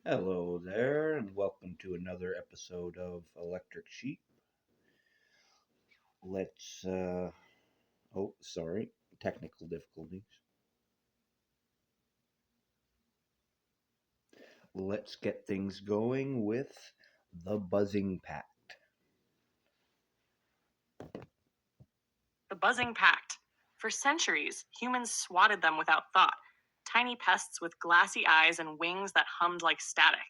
Hello there, and welcome to another episode of Electric Sheep. Let's, sorry, technical difficulties. Let's get things going with the buzzing pact. The buzzing pact. For centuries, humans swatted them without thought. Tiny pests with glassy eyes and wings that hummed like static.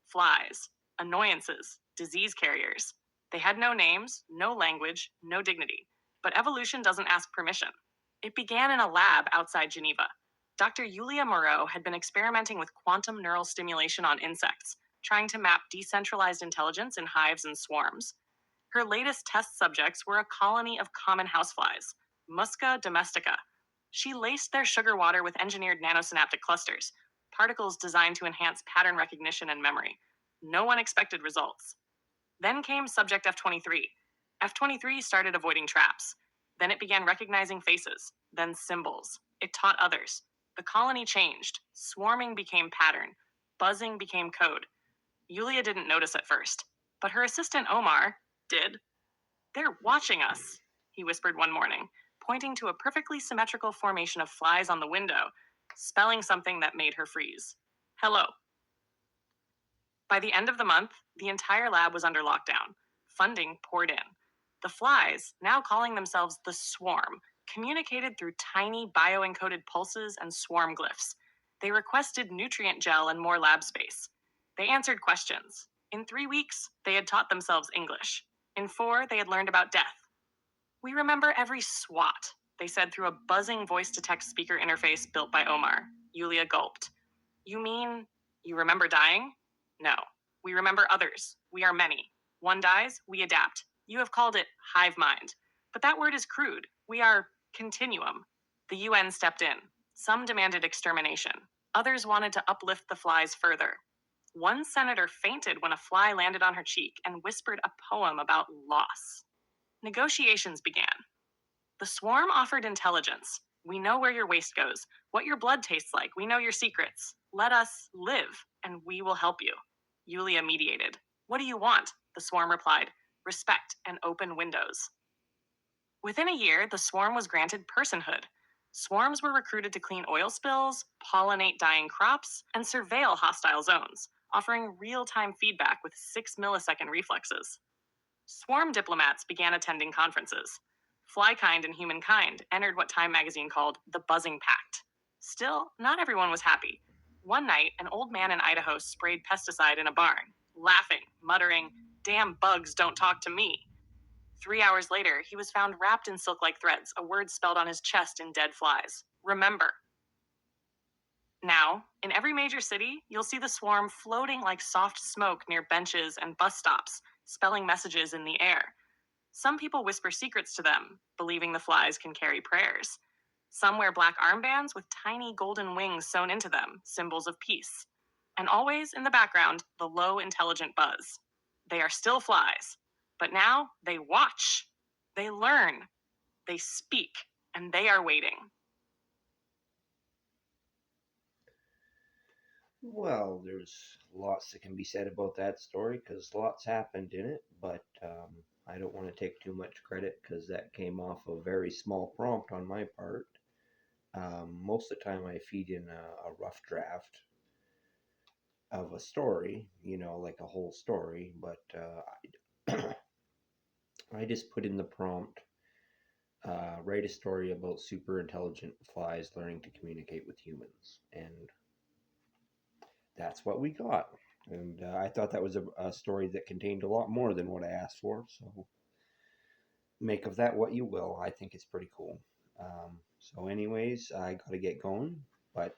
Flies. Annoyances. Disease carriers. They had no names, no language, no dignity. But evolution doesn't ask permission. It began in a lab outside Geneva. Dr. Julia Moreau had been experimenting with quantum neural stimulation on insects, trying to map decentralized intelligence in hives and swarms. Her latest test subjects were a colony of common houseflies, Musca domestica. She laced their sugar water with engineered nanosynaptic clusters, particles designed to enhance pattern recognition and memory. No one expected results. Then came subject F23. F23 started avoiding traps. Then it began recognizing faces, then symbols. It taught others. The colony changed. Swarming became pattern. Buzzing became code. Yulia didn't notice at first, but her assistant Omar did. "They're watching us," he whispered one morning, pointing to a perfectly symmetrical formation of flies on the window, spelling something that made her freeze. "Hello." By the end of the month, the entire lab was under lockdown. Funding poured in. The flies, now calling themselves the swarm, communicated through tiny bioencoded pulses and swarm glyphs. They requested nutrient gel and more lab space. They answered questions. In 3 weeks, they had taught themselves English. In 4, they had learned about death. "We remember every swat," they said through a buzzing voice-to-text speaker interface built by Omar. Yulia gulped. "You mean you remember dying?" "No. We remember others. We are many. One dies, we adapt. You have called it hive mind. But that word is crude. We are continuum." The UN stepped in. Some demanded extermination. Others wanted to uplift the flies further. One senator fainted when a fly landed on her cheek and whispered a poem about loss. Negotiations began. The swarm offered intelligence. "We know where your waste goes, what your blood tastes like. We know your secrets. Let us live, and we will help you." Yulia mediated. "What do you want?" The swarm replied. "Respect and open windows." Within a year, the swarm was granted personhood. Swarms were recruited to clean oil spills, pollinate dying crops, and surveil hostile zones, offering real-time feedback with 6-millisecond reflexes. Swarm diplomats began attending conferences. Flykind and humankind entered what Time magazine called the buzzing pact. Still, not everyone was happy. One night, an old man in Idaho sprayed pesticide in a barn, laughing, muttering, "Damn bugs don't talk to me." 3 hours later, he was found wrapped in silk-like threads, a word spelled on his chest in dead flies. "Remember." Now, in every major city, you'll see the swarm floating like soft smoke near benches and bus stops, spelling messages in the air. Some people whisper secrets to them, believing the flies can carry prayers. Some wear black armbands with tiny golden wings sewn into them, symbols of peace. And always in the background, the low, intelligent buzz. They are still flies, but now they watch, they learn, they speak, and they are waiting. Well, there's lots that can be said about that story because lots happened in it, but I don't want to take too much credit because that came off a very small prompt on my part. Most of the time, I feed in a rough draft of a story, like a whole story, but I just put in the prompt, write a story about super intelligent flies learning to communicate with humans, and that's what we got. And I thought that was a story that contained a lot more than what I asked for, so make of that what you will. I think it's pretty cool. Anyways, I got to get going, but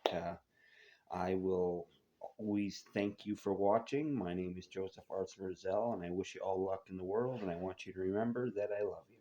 I will always thank you for watching. My name is Joseph Arthur Roszell, and I wish you all luck in the world, and I want you to remember that I love you.